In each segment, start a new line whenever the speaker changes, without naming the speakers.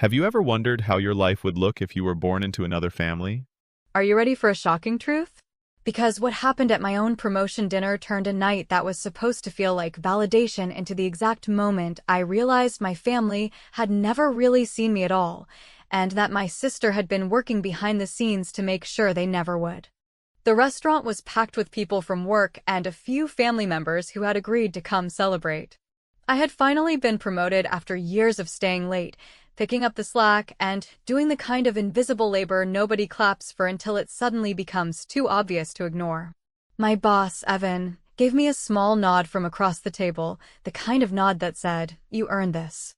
Have you ever wondered how your life would look if you were born into another family?
Are you ready for a shocking truth? Because what happened at my own promotion dinner turned a night that was supposed to feel like validation into the exact moment I realized my family had never really seen me at all, and that my sister had been working behind the scenes to make sure they never would. The restaurant was packed with people from work and a few family members who had agreed to come celebrate. I had finally been promoted after years of staying late, picking up the slack, and doing the kind of invisible labor nobody claps for until it suddenly becomes too obvious to ignore. My boss, Evan, gave me a small nod from across the table, the kind of nod that said, "You earned this."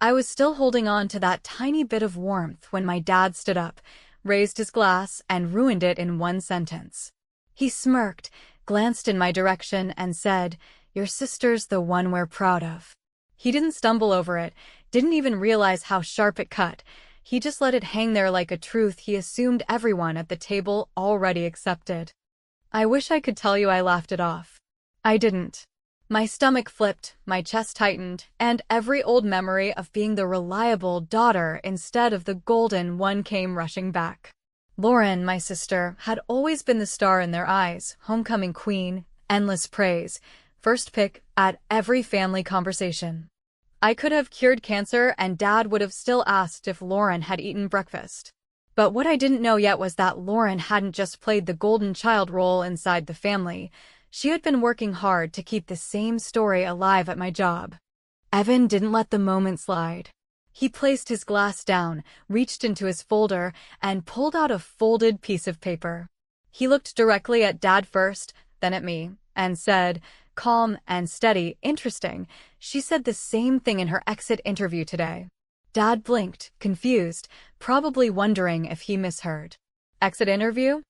I was still holding on to that tiny bit of warmth when my dad stood up, raised his glass, and ruined it in one sentence. He smirked, glanced in my direction, and said, "Your sister's the one we're proud of." He didn't stumble over it, didn't even realize how sharp it cut. He just let it hang there like a truth he assumed everyone at the table already accepted. I wish I could tell you I laughed it off. I didn't. My stomach flipped, my chest tightened, and every old memory of being the reliable daughter instead of the golden one came rushing back. Lauren, my sister, had always been the star in their eyes, homecoming queen, endless praise, first pick at every family conversation. I could have cured cancer and Dad would have still asked if Lauren had eaten breakfast. But what I didn't know yet was that Lauren hadn't just played the golden child role inside the family. She had been working hard to keep the same story alive at my job. Evan didn't let the moment slide. He placed his glass down, reached into his folder, and pulled out a folded piece of paper. He looked directly at Dad first, then at me, and said, calm and steady, "Interesting. She said the same thing in her exit interview today." Dad blinked, confused, probably wondering if he misheard. Exit interview?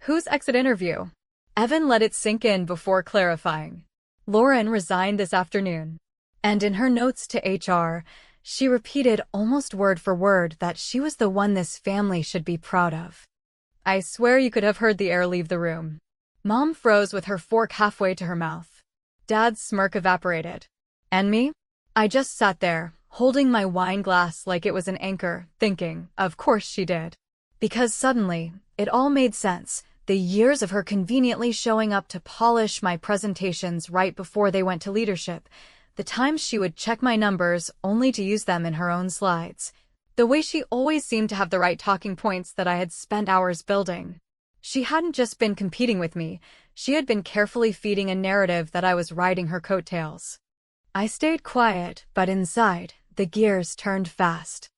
Whose exit interview? Evan let it sink in before clarifying. Lauren resigned this afternoon. And in her notes to HR, she repeated almost word for word that she was the one this family should be proud of. I swear you could have heard the air leave the room. Mom froze with her fork halfway to her mouth. Dad's smirk evaporated. And me? I just sat there, holding my wine glass like it was an anchor, thinking, of course she did. Because suddenly, it all made sense. The years of her conveniently showing up to polish my presentations right before they went to leadership. The times she would check my numbers only to use them in her own slides. The way she always seemed to have the right talking points that I had spent hours building. She hadn't just been competing with me, she had been carefully feeding a narrative that I was riding her coattails. I stayed quiet, but inside, the gears turned fast.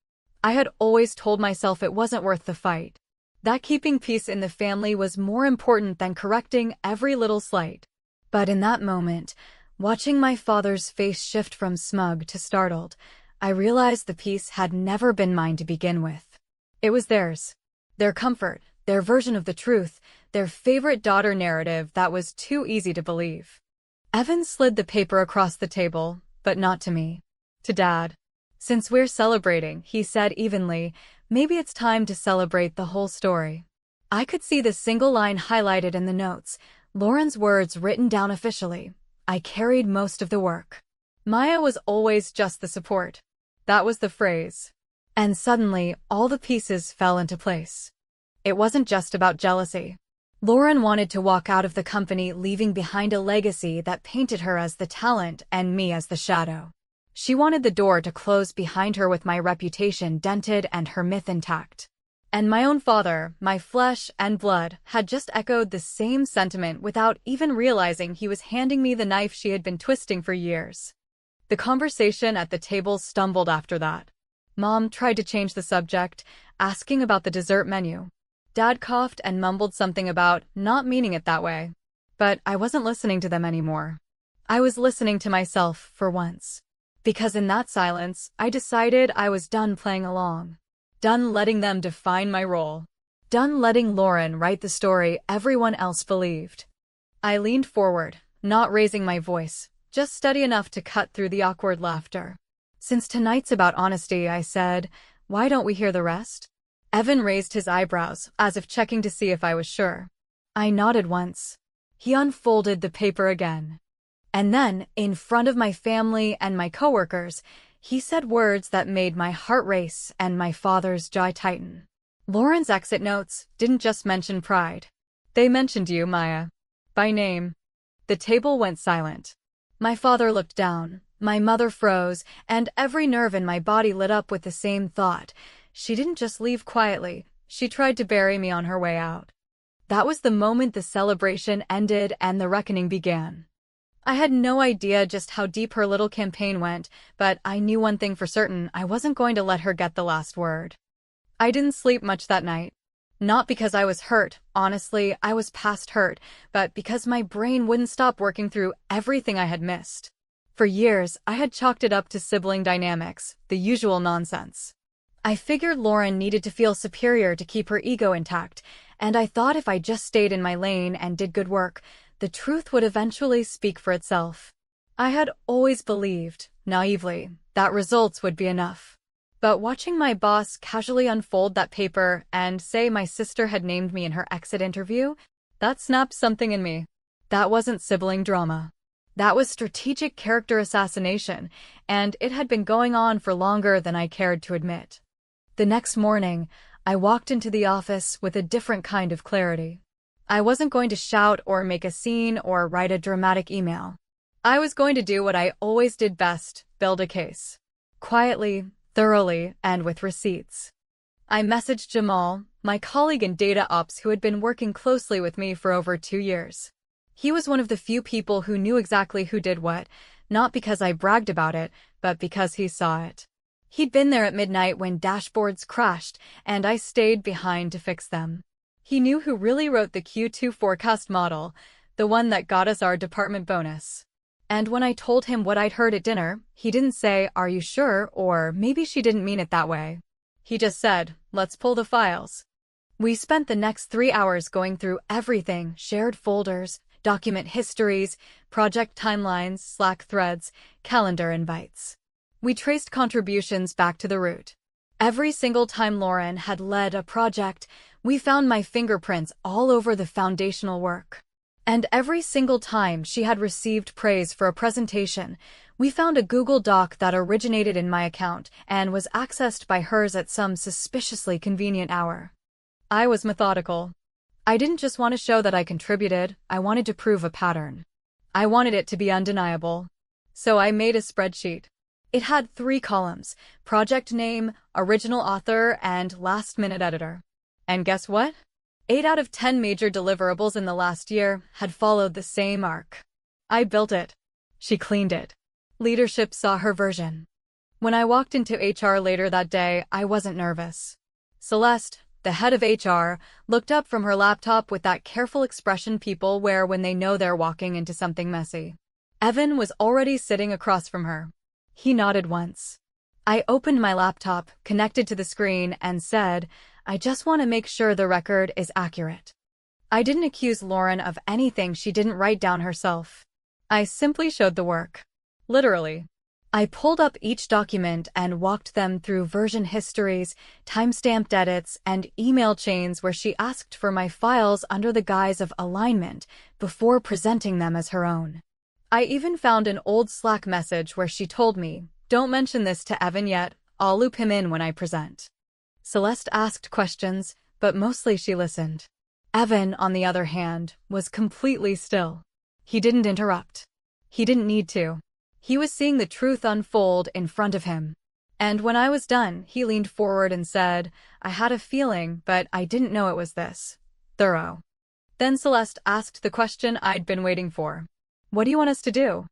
I had always told myself it wasn't worth the fight. That keeping peace in the family was more important than correcting every little slight. But in that moment, watching my father's face shift from smug to startled, I realized the peace had never been mine to begin with. It was theirs. Their comfort, their version of the truth, their favorite daughter narrative that was too easy to believe. Evan slid the paper across the table, but not to me. To Dad. "Since we're celebrating," he said evenly, "maybe it's time to celebrate the whole story." I could see the single line highlighted in the notes, Lauren's words written down officially. I carried most of the work. Maya was always just the support. That was the phrase. And suddenly, all the pieces fell into place. It wasn't just about jealousy. Lauren wanted to walk out of the company leaving behind a legacy that painted her as the talent and me as the shadow. She wanted the door to close behind her with my reputation dented and her myth intact. And my own father, my flesh and blood, had just echoed the same sentiment without even realizing he was handing me the knife she had been twisting for years. The conversation at the table stumbled after that. Mom tried to change the subject, asking about the dessert menu. Dad coughed and mumbled something about not meaning it that way. But I wasn't listening to them anymore. I was listening to myself for once. Because in that silence, I decided I was done playing along. Done letting them define my role. Done letting Lauren write the story everyone else believed. I leaned forward, not raising my voice, just steady enough to cut through the awkward laughter. "Since tonight's about honesty," I said, "why don't we hear the rest?" Evan raised his eyebrows, as if checking to see if I was sure. I nodded once. He unfolded the paper again. And then, in front of my family and my coworkers, He said words that made my heart race and my father's jaw tighten. Lauren's exit notes didn't just mention pride. They mentioned you, Maya. By name. The table went silent. My father looked down, my mother froze, and every nerve in my body lit up with the same thought. She didn't just leave quietly, she tried to bury me on her way out. That was the moment the celebration ended and the reckoning began. I had no idea just how deep her little campaign went, but I knew one thing for certain: I wasn't going to let her get the last word. I didn't sleep much that night. Not because I was hurt, honestly, I was past hurt, but because my brain wouldn't stop working through everything I had missed. For years, I had chalked it up to sibling dynamics, the usual nonsense. I figured Lauren needed to feel superior to keep her ego intact, and I thought if I just stayed in my lane and did good work, the truth would eventually speak for itself. I had always believed, naively, that results would be enough. But watching my boss casually unfold that paper and say my sister had named me in her exit interview, that snapped something in me. That wasn't sibling drama. That was strategic character assassination, and it had been going on for longer than I cared to admit. The next morning, I walked into the office with a different kind of clarity. I wasn't going to shout or make a scene or write a dramatic email. I was going to do what I always did best: build a case. Quietly, thoroughly, and with receipts. I messaged Jamal, my colleague in data ops who had been working closely with me for over 2 years. He was one of the few people who knew exactly who did what, not because I bragged about it, but because he saw it. He'd been there at midnight when dashboards crashed, and I stayed behind to fix them. He knew who really wrote the Q2 forecast model, the one that got us our department bonus. And when I told him what I'd heard at dinner, he didn't say, "Are you sure?" or "Maybe she didn't mean it that way." He just said, "Let's pull the files." We spent the next 3 hours going through everything: shared folders, document histories, project timelines, Slack threads, calendar invites. We traced contributions back to the root. Every single time Lauren had led a project, we found my fingerprints all over the foundational work. And every single time she had received praise for a presentation, we found a Google Doc that originated in my account and was accessed by hers at some suspiciously convenient hour. I was methodical. I didn't just want to show that I contributed, I wanted to prove a pattern. I wanted it to be undeniable. So I made a spreadsheet. It had 3 columns: project name, original author, and last-minute editor. And guess what? 8 out of 10 major deliverables in the last year had followed the same arc. I built it. She cleaned it. Leadership saw her version. When I walked into HR later that day, I wasn't nervous. Celeste, the head of HR, looked up from her laptop with that careful expression people wear when they know they're walking into something messy. Evan was already sitting across from her. He nodded once. I opened my laptop, connected to the screen, and said, "I just want to make sure the record is accurate." I didn't accuse Lauren of anything she didn't write down herself. I simply showed the work. Literally. I pulled up each document and walked them through version histories, time-stamped edits, and email chains where she asked for my files under the guise of alignment before presenting them as her own. I even found an old Slack message where she told me, "Don't mention this to Evan yet, I'll loop him in when I present." Celeste asked questions, but mostly she listened. Evan, on the other hand, was completely still. He didn't interrupt. He didn't need to. He was seeing the truth unfold in front of him. And when I was done, he leaned forward and said, "I had a feeling, but I didn't know it was this thorough." Then Celeste asked the question I'd been waiting for. "What do you want us to do?"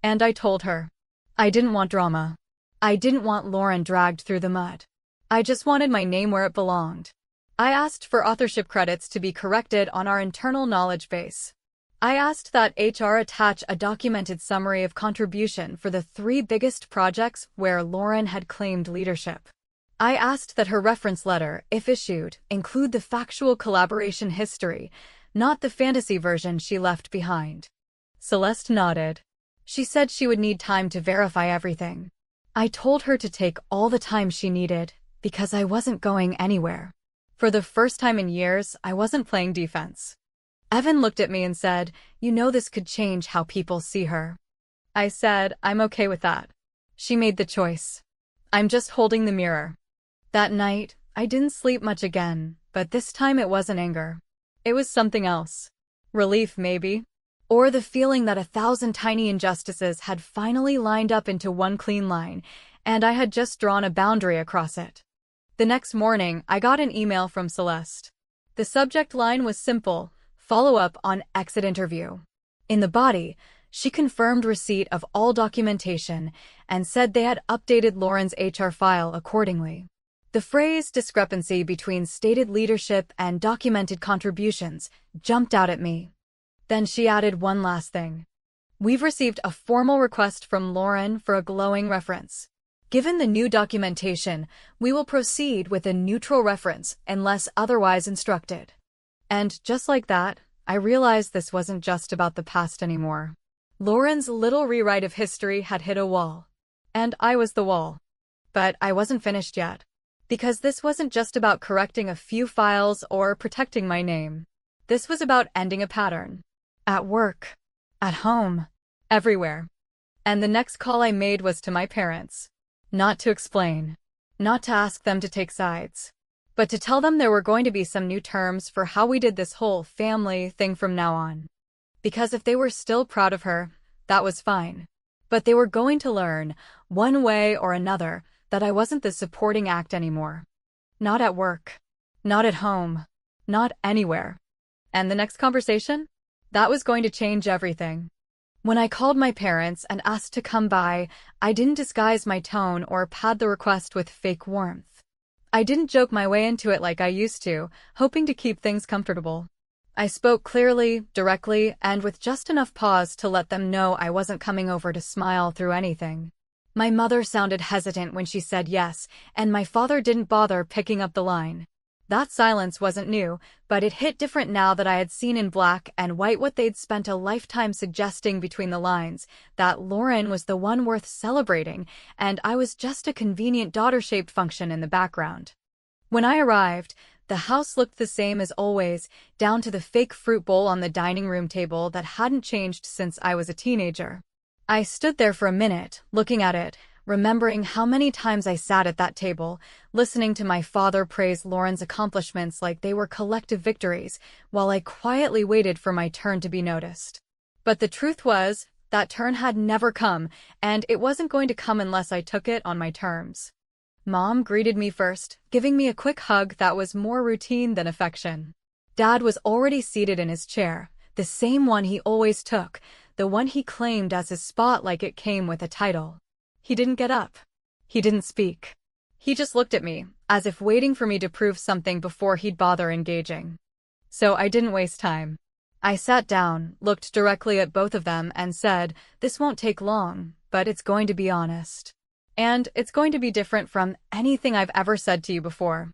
And I told her. I didn't want drama. I didn't want Lauren dragged through the mud. I just wanted my name where it belonged. I asked for authorship credits to be corrected on our internal knowledge base. I asked that HR attach a documented summary of contribution for the 3 biggest projects where Lauren had claimed leadership. I asked that her reference letter, if issued, include the factual collaboration history, not the fantasy version she left behind. Celeste nodded. She said she would need time to verify everything. I told her to take all the time she needed, because I wasn't going anywhere. For the first time in years, I wasn't playing defense. Evan looked at me and said, "You know this could change how people see her." I said, "I'm okay with that." She made the choice. I'm just holding the mirror. That night, I didn't sleep much again, but this time it wasn't anger. It was something else. Relief, maybe? Or the feeling that 1,000 tiny injustices had finally lined up into one clean line, and I had just drawn a boundary across it. The next morning, I got an email from Celeste. The subject line was simple: follow-up on exit interview. In the body, she confirmed receipt of all documentation and said they had updated Lauren's HR file accordingly. The phrase discrepancy between stated leadership and documented contributions jumped out at me. Then she added one last thing. We've received a formal request from Lauren for a glowing reference. Given the new documentation, we will proceed with a neutral reference unless otherwise instructed. And just like that, I realized this wasn't just about the past anymore. Lauren's little rewrite of history had hit a wall. And I was the wall. But I wasn't finished yet. Because this wasn't just about correcting a few files or protecting my name. This was about ending a pattern. At work. At home. Everywhere. And the next call I made was to my parents. Not to explain. Not to ask them to take sides. But to tell them there were going to be some new terms for how we did this whole family thing from now on. Because if they were still proud of her, that was fine. But they were going to learn, one way or another, that I wasn't the supporting act anymore. Not at work. Not at home. Not anywhere. And the next conversation? That was going to change everything. When I called my parents and asked to come by, I didn't disguise my tone or pad the request with fake warmth. I didn't joke my way into it like I used to, hoping to keep things comfortable. I spoke clearly, directly, and with just enough pause to let them know I wasn't coming over to smile through anything. My mother sounded hesitant when she said yes, and my father didn't bother picking up the line. That silence wasn't new, but it hit different now that I had seen in black and white what they'd spent a lifetime suggesting between the lines, that Lauren was the one worth celebrating, and I was just a convenient daughter-shaped function in the background. When I arrived, the house looked the same as always, down to the fake fruit bowl on the dining room table that hadn't changed since I was a teenager. I stood there for a minute, looking at it, remembering how many times I sat at that table, listening to my father praise Lauren's accomplishments like they were collective victories, while I quietly waited for my turn to be noticed. But the truth was, that turn had never come, and it wasn't going to come unless I took it on my terms. Mom greeted me first, giving me a quick hug that was more routine than affection. Dad was already seated in his chair, the same one he always took, the one he claimed as his spot like it came with a title. He didn't get up. He didn't speak. He just looked at me, as if waiting for me to prove something before he'd bother engaging. So I didn't waste time. I sat down, looked directly at both of them, and said, "This won't take long, but it's going to be honest. And it's going to be different from anything I've ever said to you before."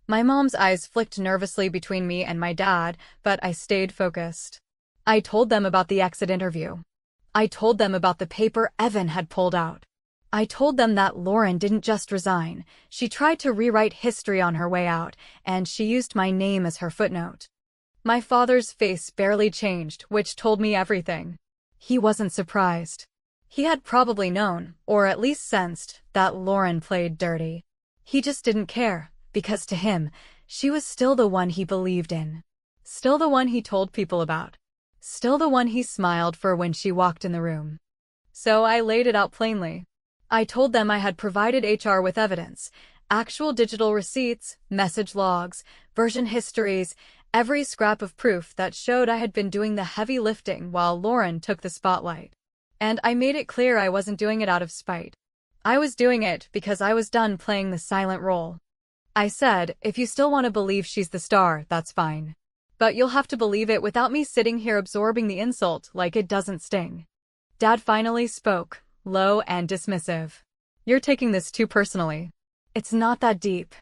My mom's eyes flicked nervously between me and my dad, but I stayed focused. I told them about the exit interview. I told them about the paper Evan had pulled out. I told them that Lauren didn't just resign. She tried to rewrite history on her way out, and she used my name as her footnote. My father's face barely changed, which told me everything. He wasn't surprised. He had probably known, or at least sensed, that Lauren played dirty. He just didn't care, because to him, she was still the one he believed in. Still the one he told people about. Still the one he smiled for when she walked in the room. So I laid it out plainly. I told them I had provided HR with evidence, actual digital receipts, message logs, version histories, every scrap of proof that showed I had been doing the heavy lifting while Lauren took the spotlight. And I made it clear I wasn't doing it out of spite. I was doing it because I was done playing the silent role. I said, if you still want to believe she's the star, that's fine. But you'll have to believe it without me sitting here absorbing the insult like it doesn't sting. Dad finally spoke, low and dismissive. You're taking this too personally. It's not that deep.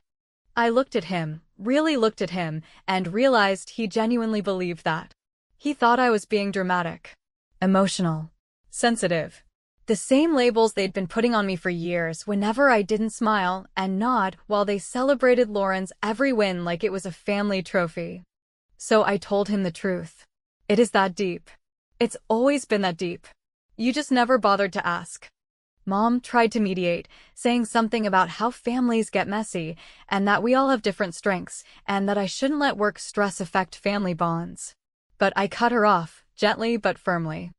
I looked at him, really looked at him, and realized he genuinely believed that. He thought I was being dramatic, emotional, sensitive. The same labels they'd been putting on me for years whenever I didn't smile and nod while they celebrated Lauren's every win like it was a family trophy. So I told him the truth. It is that deep. It's always been that deep. You just never bothered to ask. Mom tried to mediate, saying something about how families get messy, and that we all have different strengths, and that I shouldn't let work stress affect family bonds. But I cut her off, gently but firmly.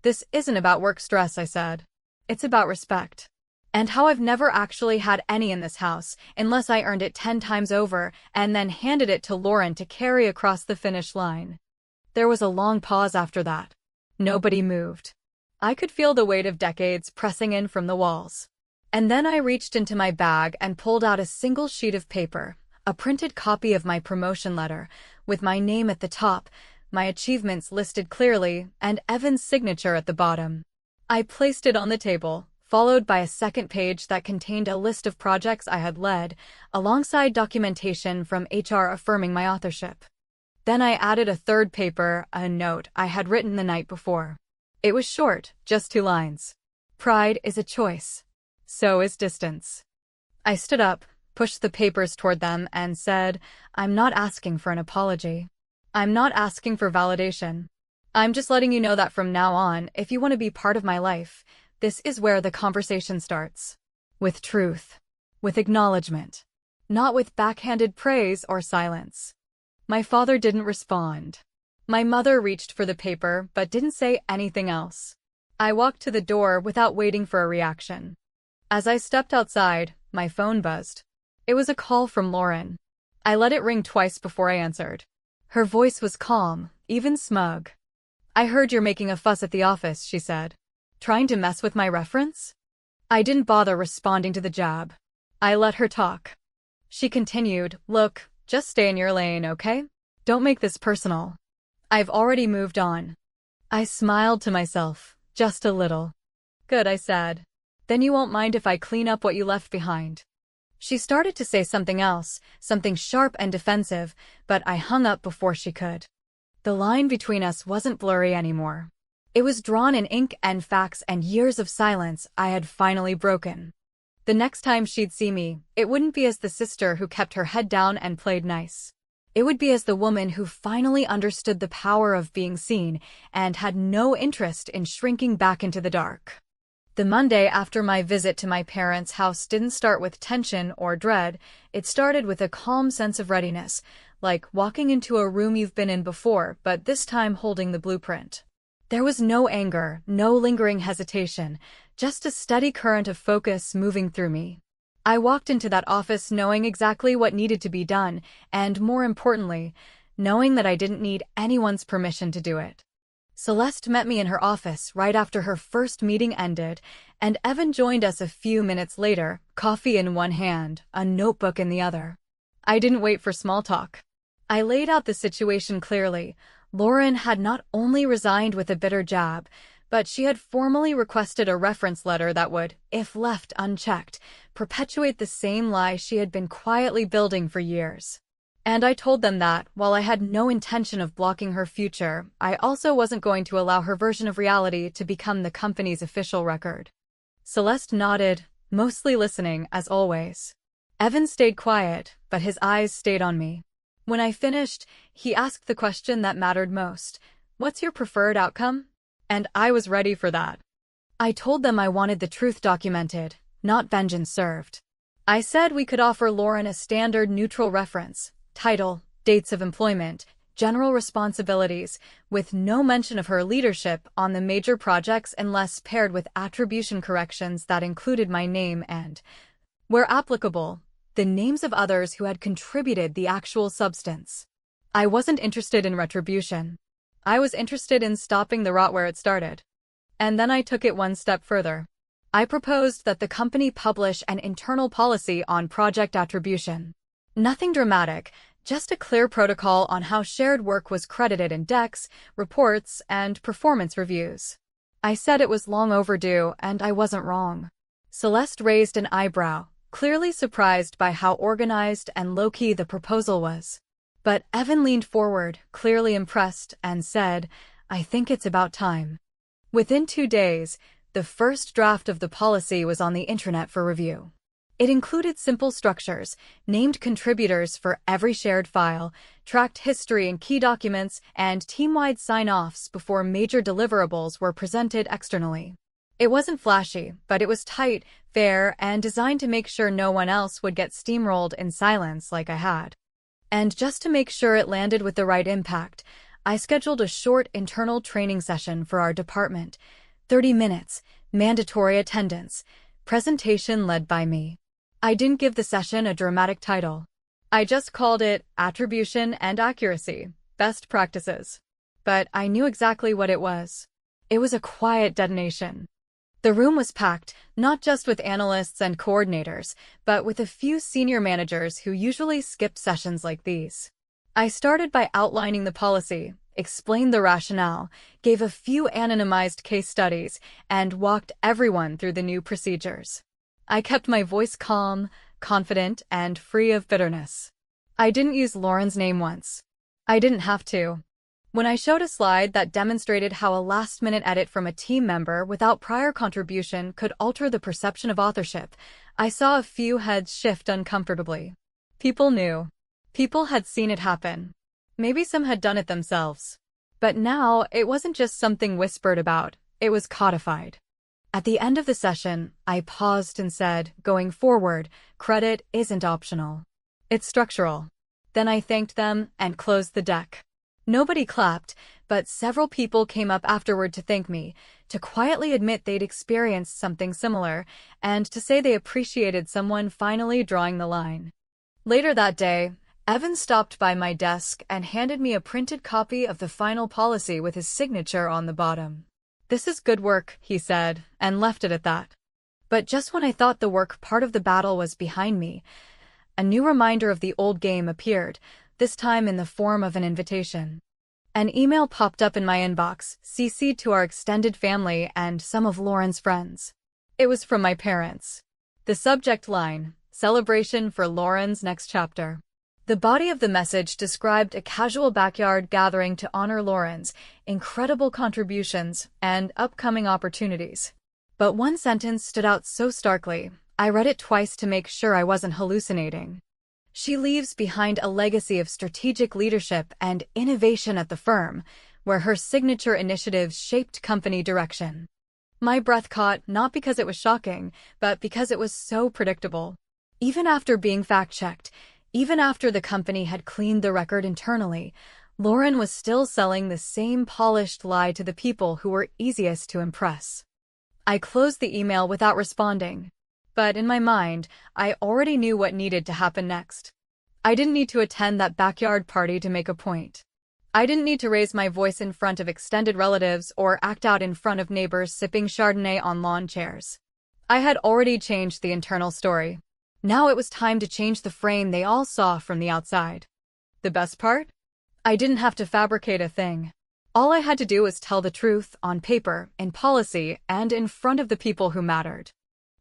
This isn't about work stress, I said. It's about respect. And how I've never actually had any in this house, unless I earned it 10 times over, and then handed it to Lauren to carry across the finish line. There was a long pause after that. Nobody moved. I could feel the weight of decades pressing in from the walls. And then I reached into my bag and pulled out a single sheet of paper, a printed copy of my promotion letter, with my name at the top, my achievements listed clearly, and Evan's signature at the bottom. I placed it on the table, followed by a second page that contained a list of projects I had led, alongside documentation from HR affirming my authorship. Then I added a third paper, a note I had written the night before. It was short, just 2 lines. Pride is a choice. So is distance. I stood up, pushed the papers toward them, and said, I'm not asking for an apology. I'm not asking for validation. I'm just letting you know that from now on, if you want to be part of my life, this is where the conversation starts. With truth. With acknowledgement. Not with backhanded praise or silence. My father didn't respond. My mother reached for the paper but didn't say anything else. I walked to the door without waiting for a reaction. As I stepped outside, my phone buzzed. It was a call from Lauren. I let it ring twice before I answered. Her voice was calm, even smug. I heard you're making a fuss at the office, she said. Trying to mess with my reference? I didn't bother responding to the jab. I let her talk. She continued, look, just stay in your lane, okay? Don't make this personal. I've already moved on. I smiled to myself, just a little. Good, I said. Then you won't mind if I clean up what you left behind. She started to say something else, something sharp and defensive, but I hung up before she could. The line between us wasn't blurry anymore. It was drawn in ink and facts, and years of silence I had finally broken. The next time she'd see me, it wouldn't be as the sister who kept her head down and played nice. It would be as the woman who finally understood the power of being seen and had no interest in shrinking back into the dark. The Monday after my visit to my parents' house didn't start with tension or dread. It started with a calm sense of readiness, like walking into a room you've been in before, but this time holding the blueprint. There was no anger, no lingering hesitation, just a steady current of focus moving through me. I walked into that office knowing exactly what needed to be done, and more importantly, knowing that I didn't need anyone's permission to do it. Celeste met me in her office right after her first meeting ended, and Evan joined us a few minutes later, coffee in one hand, a notebook in the other. I didn't wait for small talk. I laid out the situation clearly. Lauren had not only resigned with a bitter jab, but she had formally requested a reference letter that would, if left unchecked, perpetuate the same lie she had been quietly building for years. And I told them that, while I had no intention of blocking her future, I also wasn't going to allow her version of reality to become the company's official record. Celeste nodded, mostly listening, as always. Evan stayed quiet, but his eyes stayed on me. When I finished, he asked the question that mattered most. What's your preferred outcome? And I was ready for that. I told them I wanted the truth documented, not vengeance served. I said we could offer Lauren a standard neutral reference, title, dates of employment, general responsibilities, with no mention of her leadership on the major projects unless paired with attribution corrections that included my name and, where applicable, the names of others who had contributed the actual substance. I wasn't interested in retribution. I was interested in stopping the rot where it started. And then I took it one step further. I proposed that the company publish an internal policy on project attribution. Nothing dramatic, just a clear protocol on how shared work was credited in decks, reports, and performance reviews. I said it was long overdue, and I wasn't wrong. Celeste raised an eyebrow, clearly surprised by how organized and low-key the proposal was. But Evan leaned forward, clearly impressed, and said, I think it's about time. Within 2 days, the first draft of the policy was on the intranet for review. It included simple structures, named contributors for every shared file, tracked history and key documents, and team-wide sign-offs before major deliverables were presented externally. It wasn't flashy, but it was tight, fair, and designed to make sure no one else would get steamrolled in silence like I had. And just to make sure it landed with the right impact, I scheduled a short internal training session for our department. 30 minutes, mandatory attendance, presentation led by me. I didn't give the session a dramatic title. I just called it Attribution and Accuracy, Best Practices. But I knew exactly what it was. It was a quiet detonation. The room was packed, not just with analysts and coordinators, but with a few senior managers who usually skip sessions like these. I started by outlining the policy, explained the rationale, gave a few anonymized case studies, and walked everyone through the new procedures. I kept my voice calm, confident, and free of bitterness. I didn't use Lauren's name once. I didn't have to. When I showed a slide that demonstrated how a last-minute edit from a team member without prior contribution could alter the perception of authorship, I saw a few heads shift uncomfortably. People knew. People had seen it happen. Maybe some had done it themselves. But now, it wasn't just something whispered about, it was codified. At the end of the session, I paused and said, going forward, credit isn't optional. It's structural. Then I thanked them and closed the deck. Nobody clapped, but several people came up afterward to thank me, to quietly admit they'd experienced something similar, and to say they appreciated someone finally drawing the line. Later that day, Evan stopped by my desk and handed me a printed copy of the final policy with his signature on the bottom. "This is good work," he said, and left it at that. But just when I thought the work part of the battle was behind me, a new reminder of the old game appeared, this time in the form of an invitation. An email popped up in my inbox, CC'd to our extended family and some of Lauren's friends. It was from my parents. The subject line, Celebration for Lauren's Next Chapter. The body of the message described a casual backyard gathering to honor Lauren's incredible contributions and upcoming opportunities. But one sentence stood out so starkly, I read it twice to make sure I wasn't hallucinating. She leaves behind a legacy of strategic leadership and innovation at the firm, where her signature initiatives shaped company direction. My breath caught not because it was shocking, but because it was so predictable. Even after being fact-checked, even after the company had cleaned the record internally, Lauren was still selling the same polished lie to the people who were easiest to impress. I closed the email without responding. But in my mind, I already knew what needed to happen next. I didn't need to attend that backyard party to make a point. I didn't need to raise my voice in front of extended relatives or act out in front of neighbors sipping Chardonnay on lawn chairs. I had already changed the internal story. Now it was time to change the frame they all saw from the outside. The best part? I didn't have to fabricate a thing. All I had to do was tell the truth on paper, in policy, and in front of the people who mattered.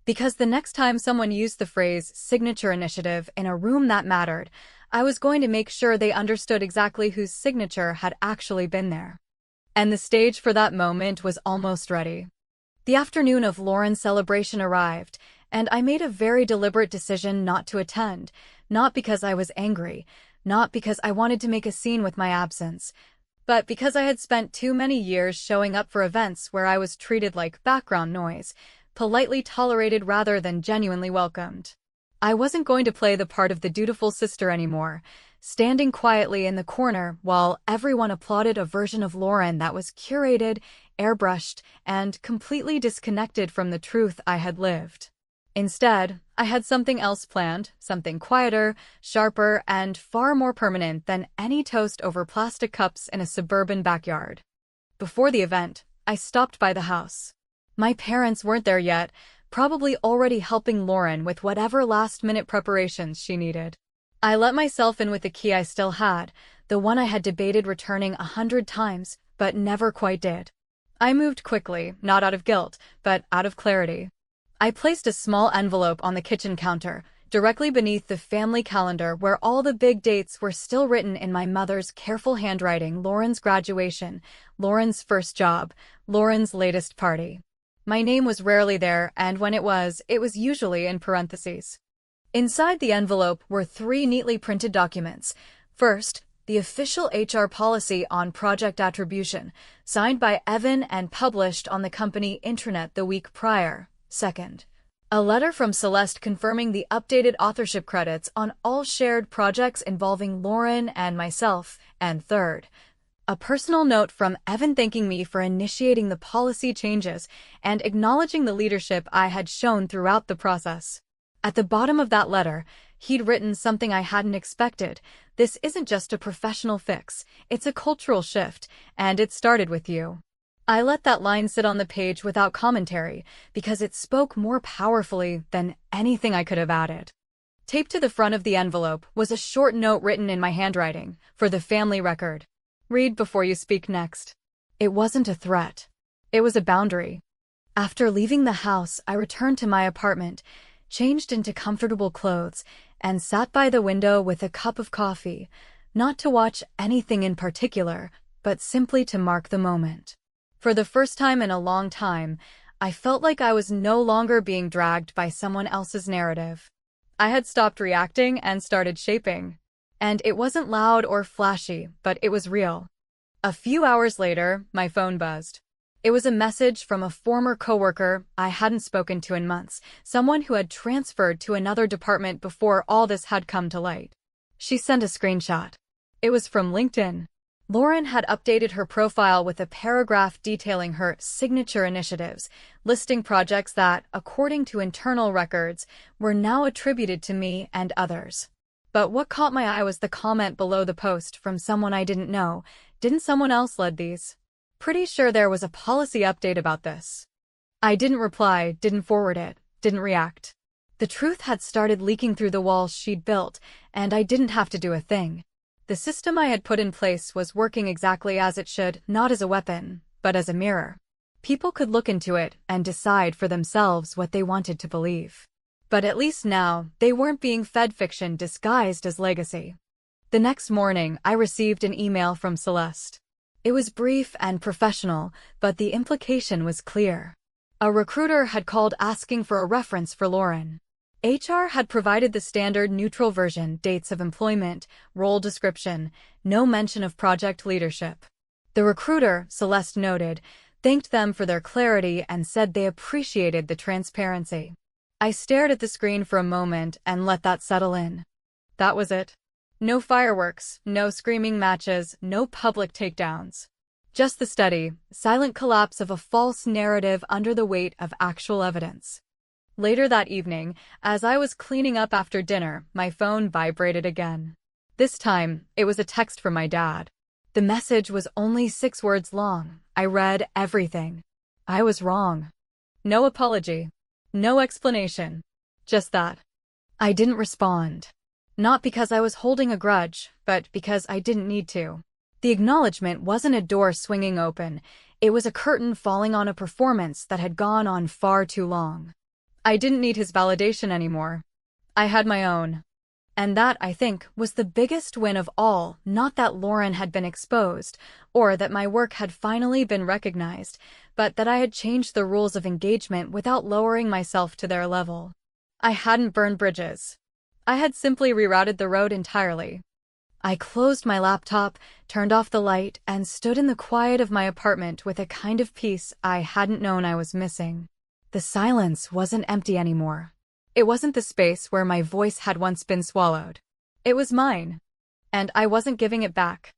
Because the next time someone used the phrase signature initiative in a room that mattered, I was going to make sure they understood exactly whose signature had actually been there. And the stage for that moment was almost ready. The afternoon of Lauren's celebration arrived, and I made a very deliberate decision not to attend, not because I was angry, not because I wanted to make a scene with my absence, but because I had spent too many years showing up for events where I was treated like background noise, politely tolerated rather than genuinely welcomed. I wasn't going to play the part of the dutiful sister anymore, standing quietly in the corner while everyone applauded a version of Lauren that was curated, airbrushed, and completely disconnected from the truth I had lived. Instead, I had something else planned, something quieter, sharper, and far more permanent than any toast over plastic cups in a suburban backyard. Before the event, I stopped by the house. My parents weren't there yet, probably already helping Lauren with whatever last-minute preparations she needed. I let myself in with the key I still had, the one I had debated returning 100 times, but never quite did. I moved quickly, not out of guilt, but out of clarity. I placed a small envelope on the kitchen counter, directly beneath the family calendar where all the big dates were still written in my mother's careful handwriting: Lauren's graduation, Lauren's first job, Lauren's latest party. My name was rarely there, and when it was usually in parentheses. Inside the envelope were 3 neatly printed documents. First, the official HR policy on project attribution, signed by Evan and published on the company intranet the week prior. Second, a letter from Celeste confirming the updated authorship credits on all shared projects involving Lauren and myself. And third, a personal note from Evan thanking me for initiating the policy changes and acknowledging the leadership I had shown throughout the process. At the bottom of that letter, he'd written something I hadn't expected. This isn't just a professional fix, it's a cultural shift, and it started with you. I let that line sit on the page without commentary because it spoke more powerfully than anything I could have added. Taped to the front of the envelope was a short note written in my handwriting, for the family record. Read before you speak next. It wasn't a threat. It was a boundary. After leaving the house, I returned to my apartment, changed into comfortable clothes, and sat by the window with a cup of coffee, not to watch anything in particular, but simply to mark the moment. For the first time in a long time, I felt like I was no longer being dragged by someone else's narrative. I had stopped reacting and started shaping. And it wasn't loud or flashy, but it was real. A few hours later, my phone buzzed. It was a message from a former coworker I hadn't spoken to in months, someone who had transferred to another department before all this had come to light. She sent a screenshot. It was from LinkedIn. Lauren had updated her profile with a paragraph detailing her signature initiatives, listing projects that, according to internal records, were now attributed to me and others. But what caught my eye was the comment below the post from someone I didn't know. Didn't someone else lead these? Pretty sure there was a policy update about this. I didn't reply, didn't forward it, didn't react. The truth had started leaking through the walls she'd built, and I didn't have to do a thing. The system I had put in place was working exactly as it should, not as a weapon, but as a mirror. People could look into it and decide for themselves what they wanted to believe. But at least now, they weren't being fed fiction disguised as legacy. The next morning, I received an email from Celeste. It was brief and professional, but the implication was clear. A recruiter had called asking for a reference for Lauren. HR had provided the standard neutral version, dates of employment, role description, no mention of project leadership. The recruiter, Celeste noted, thanked them for their clarity and said they appreciated the transparency. I stared at the screen for a moment and let that settle in. That was it. No fireworks, no screaming matches, no public takedowns. Just the steady, silent collapse of a false narrative under the weight of actual evidence. Later that evening, as I was cleaning up after dinner, my phone vibrated again. This time, it was a text from my dad. The message was only 6 words long. I read everything. I was wrong. No apology. No explanation. Just that. I didn't respond. Not because I was holding a grudge, but because I didn't need to. The acknowledgement wasn't a door swinging open. It was a curtain falling on a performance that had gone on far too long. I didn't need his validation anymore. I had my own. And that, I think, was the biggest win of all, not that Lauren had been exposed, or that my work had finally been recognized, but that I had changed the rules of engagement without lowering myself to their level. I hadn't burned bridges. I had simply rerouted the road entirely. I closed my laptop, turned off the light, and stood in the quiet of my apartment with a kind of peace I hadn't known I was missing. The silence wasn't empty anymore. It wasn't the space where my voice had once been swallowed. It was mine. And I wasn't giving it back.